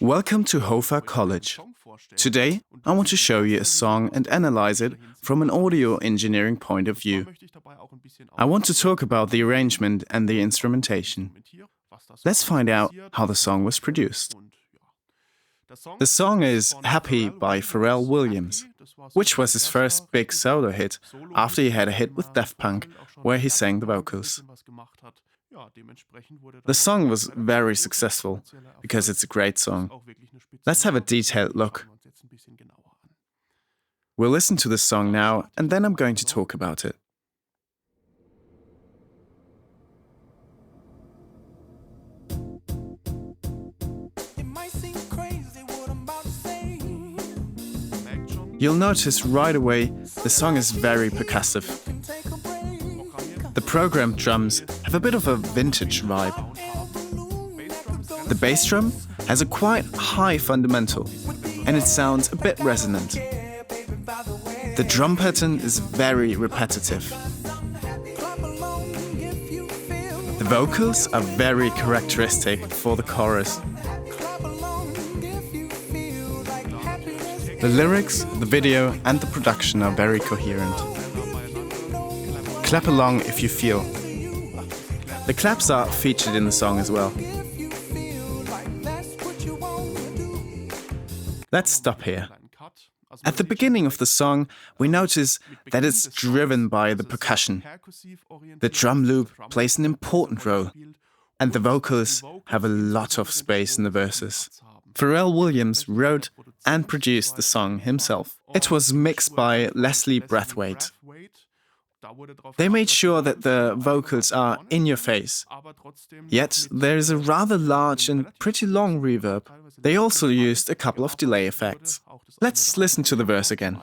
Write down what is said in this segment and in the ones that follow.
Welcome to Hofer College. Today, I want to show you a song and analyze it from an audio engineering point of view. I want to talk about the arrangement and the instrumentation. Let's find out how the song was produced. The song is Happy by Pharrell Williams, which was his first big solo hit after he had a hit with Daft Punk, where he sang the vocals. The song was very successful because it's a great song. Let's have a detailed look. We'll listen to the song now, and then I'm going to talk about it. You'll notice right away the song is very percussive. The programmed drums have a bit of a vintage vibe. The bass drum has a quite high fundamental, and it sounds a bit resonant. The drum pattern is very repetitive. The vocals are very characteristic for the chorus. The lyrics, the video, and the production are very coherent. Clap along if you feel. The claps are featured in the song as well. Let's stop here. At the beginning of the song, we notice that it's driven by the percussion. The drum loop plays an important role, and the vocals have a lot of space in the verses. Pharrell Williams wrote and produced the song himself. It was mixed by Leslie Brathwaite. They made sure that the vocals are in your face, yet there is a rather large and pretty long reverb. They also used a couple of delay effects. Let's listen to the verse again.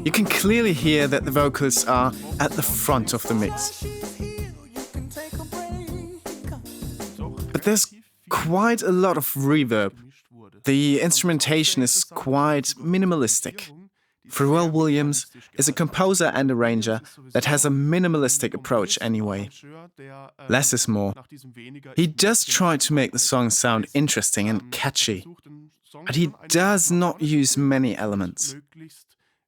You can clearly hear that the vocals are at the front of the mix. But there's quite a lot of reverb. The instrumentation is quite minimalistic. Pharrell Williams is a composer and arranger that has a minimalistic approach anyway. Less is more. He does try to make the song sound interesting and catchy, but he does not use many elements.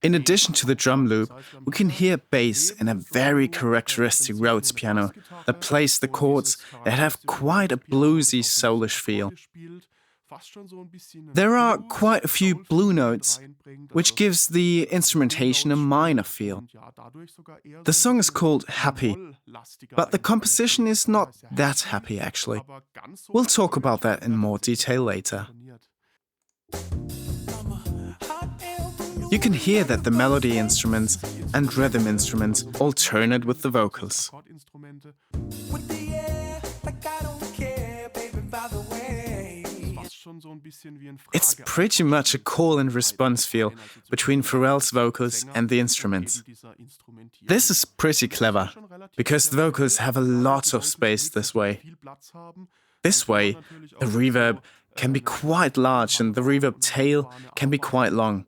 In addition to the drum loop, we can hear bass in a very characteristic Rhodes piano that plays the chords that have quite a bluesy, soulish feel. There are quite a few blue notes, which gives the instrumentation a minor feel. The song is called Happy, but the composition is not that happy actually. We'll talk about that in more detail later. You can hear that the melody instruments and rhythm instruments alternate with the vocals. It's pretty much a call and response feel between Pharrell's vocals and the instruments. This is pretty clever, because the vocals have a lot of space this way. This way, the reverb can be quite large and the reverb tail can be quite long.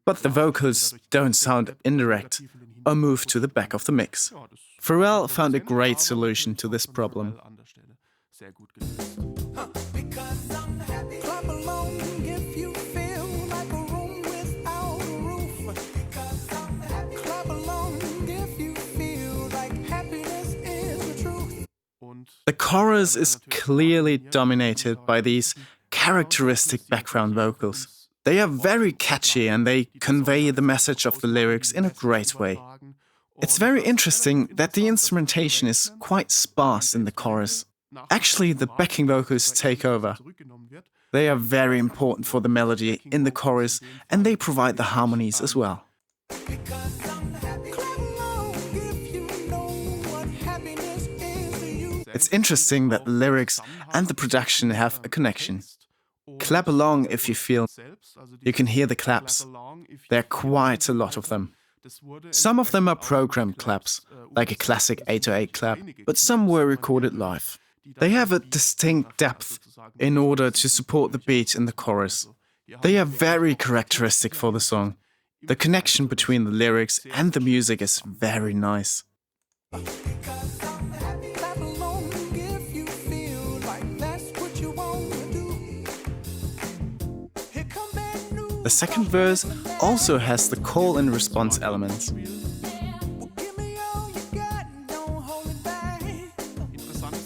But the vocals don't sound indirect or move to the back of the mix. Pharrell found a great solution to this problem. The chorus is clearly dominated by these characteristic background vocals. They are very catchy and they convey the message of the lyrics in a great way. It's very interesting that the instrumentation is quite sparse in the chorus. Actually, the backing vocals take over. They are very important for the melody in the chorus and they provide the harmonies as well. It's interesting that the lyrics and the production have a connection. Clap along if you feel. You can hear the claps. There are quite a lot of them. Some of them are programmed claps, like a classic 808 clap, but some were recorded live. They have a distinct depth in order to support the beat in the chorus. They are very characteristic for the song. The connection between the lyrics and the music is very nice. The second verse also has the call and response elements.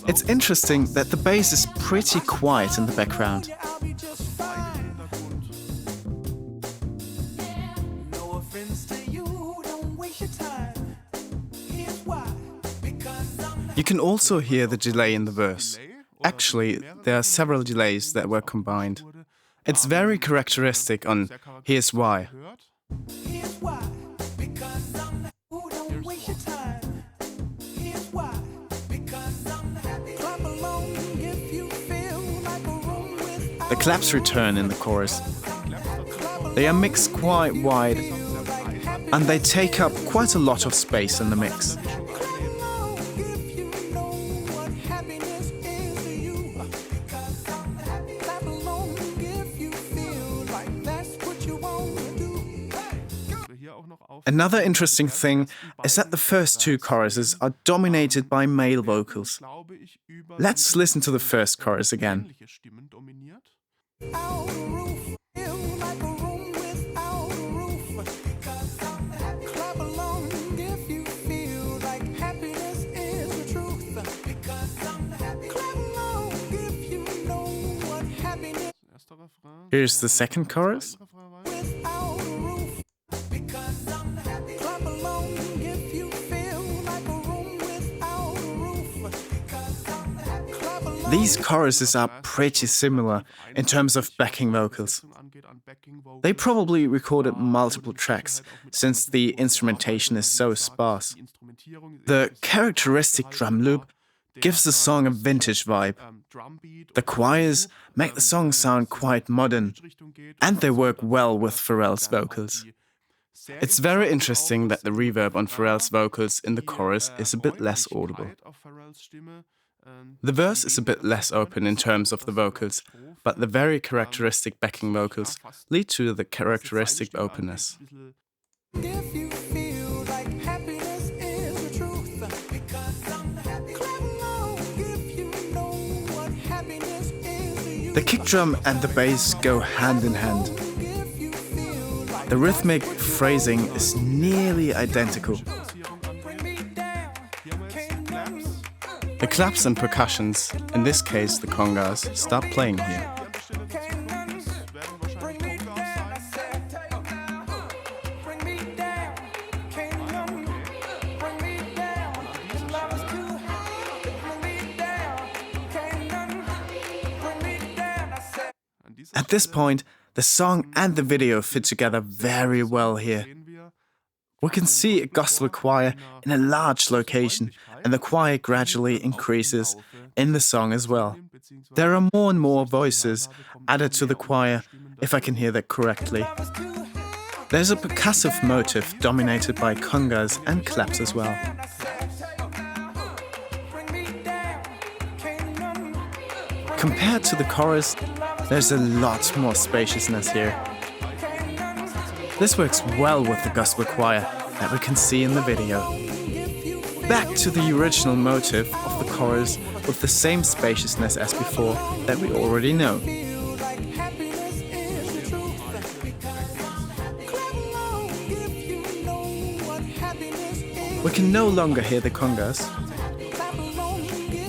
It's interesting that the bass is pretty quiet in the background. You can also hear the delay in the verse. Actually, there are several delays that were combined. It's very characteristic on Here's Why. The claps return in the chorus. They are mixed quite wide, and they take up quite a lot of space in the mix. Another interesting thing is that the first two choruses are dominated by male vocals. Let's listen to the first chorus again. Here's the second chorus. These choruses are pretty similar in terms of backing vocals. They probably recorded multiple tracks, since the instrumentation is so sparse. The characteristic drum loop gives the song a vintage vibe. The choirs make the song sound quite modern, and they work well with Pharrell's vocals. It's very interesting that the reverb on Pharrell's vocals in the chorus is a bit less audible. The verse is a bit less open in terms of the vocals, but the very characteristic backing vocals lead to the characteristic openness. The kick drum and the bass go hand in hand. The rhythmic phrasing is nearly identical. The claps and percussions, in this case the congas, start playing here. At this point, the song and the video fit together very well here. We can see a gospel choir in a large location, and the choir gradually increases in the song as well. There are more and more voices added to the choir, if I can hear that correctly. There's a percussive motive dominated by congas and claps as well. Compared to the chorus, there's a lot more spaciousness here. This works well with the gospel choir that we can see in the video. Back to the original motive of the chorus with the same spaciousness as before that we already know. We can no longer hear the congas.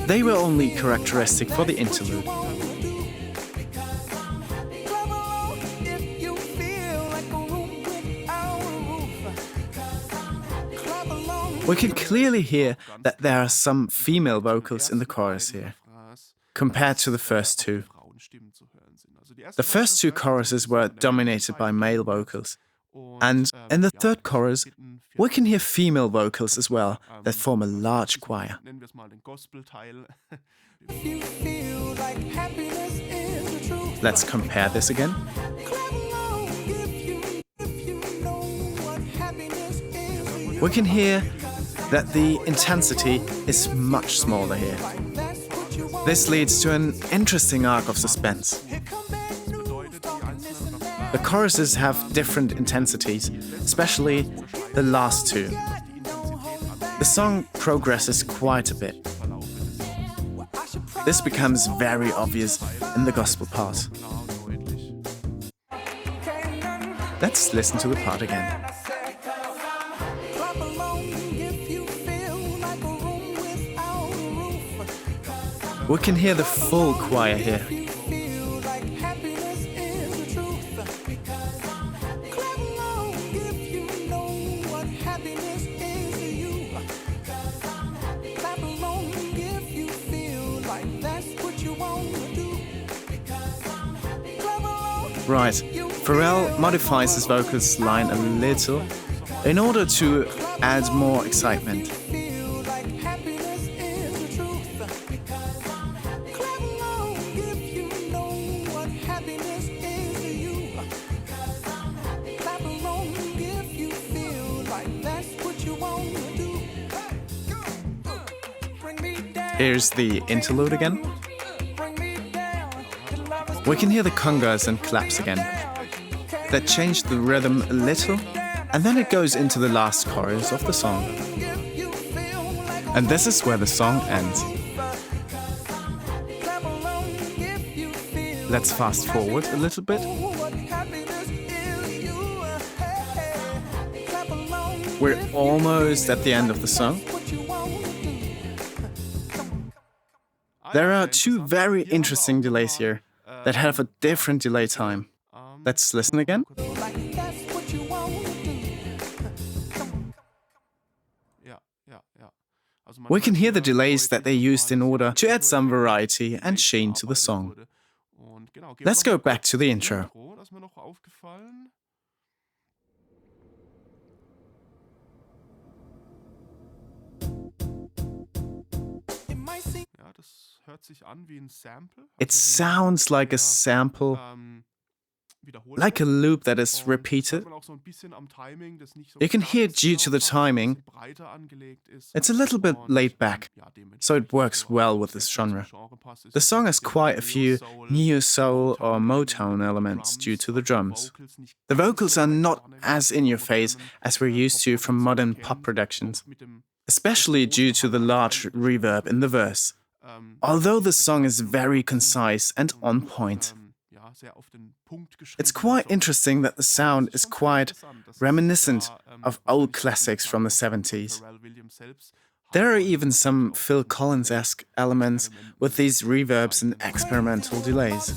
They were only characteristic for the interlude. We can clearly hear that there are some female vocals in the chorus here, compared to the first two. The first two choruses were dominated by male vocals, and in the third chorus, we can hear female vocals as well that form a large choir. Let's compare this again. We can hear that the intensity is much smaller here. This leads to an interesting arc of suspense. The choruses have different intensities, especially the last two. The song progresses quite a bit. This becomes very obvious in the gospel part. Let's listen to the part again. We can hear the full choir here. Right, Pharrell modifies his vocals line a little in order to add more excitement. Here's the interlude again. We can hear the congas and claps again. That changed the rhythm a little, and then it goes into the last chorus of the song. And this is where the song ends. Let's fast forward a little bit. We're almost at the end of the song. There are two very interesting delays here that have a different delay time. Let's listen again. We can hear the delays that they used in order to add some variety and sheen to the song. Let's go back to the intro. It sounds like a sample, like a loop that is repeated. You can hear due to the timing, it's a little bit laid back, so it works well with this genre. The song has quite a few neo-soul or Motown elements due to the drums. The vocals are not as in-your-face as we're used to from modern pop productions, especially due to the large reverb in the verse. Although the song is very concise and on point. It's quite interesting that the sound is quite reminiscent of old classics from the 70s. There are even some Phil Collins-esque elements with these reverbs and experimental delays.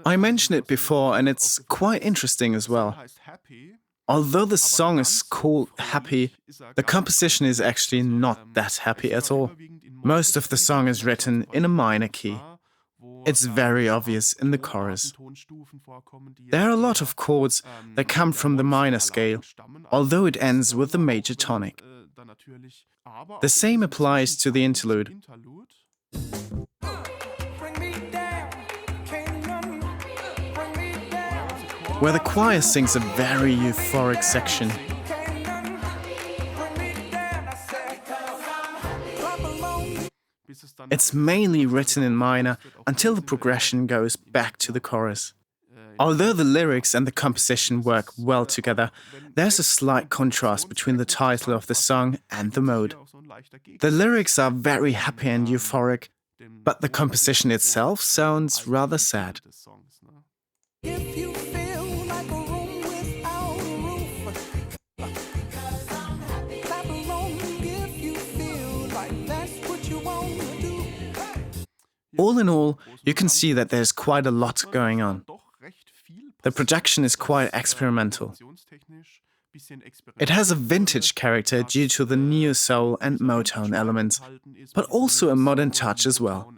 I mentioned it before, and it's quite interesting as well. Although the song is called Happy, the composition is actually not that happy at all. Most of the song is written in a minor key. It's very obvious in the chorus. There are a lot of chords that come from the minor scale, although it ends with the major tonic. The same applies to the interlude. Where the choir sings a very euphoric section. It's mainly written in minor until the progression goes back to the chorus. Although the lyrics and the composition work well together, there's a slight contrast between the title of the song and the mode. The lyrics are very happy and euphoric, but the composition itself sounds rather sad. All in all, you can see that there's quite a lot going on. The production is quite experimental. It has a vintage character due to the neo-soul and Motown elements, but also a modern touch as well.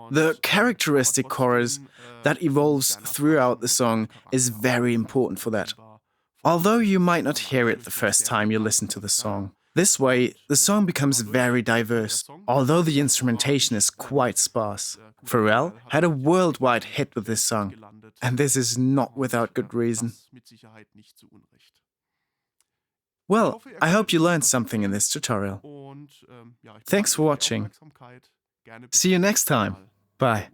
The characteristic chorus that evolves throughout the song is very important for that. Although you might not hear it the first time you listen to the song. This way, the song becomes very diverse, although the instrumentation is quite sparse. Pharrell had a worldwide hit with this song, And this is not without good reason. Well, I hope you learned something in this tutorial. Thanks for watching. See you next time. Bye.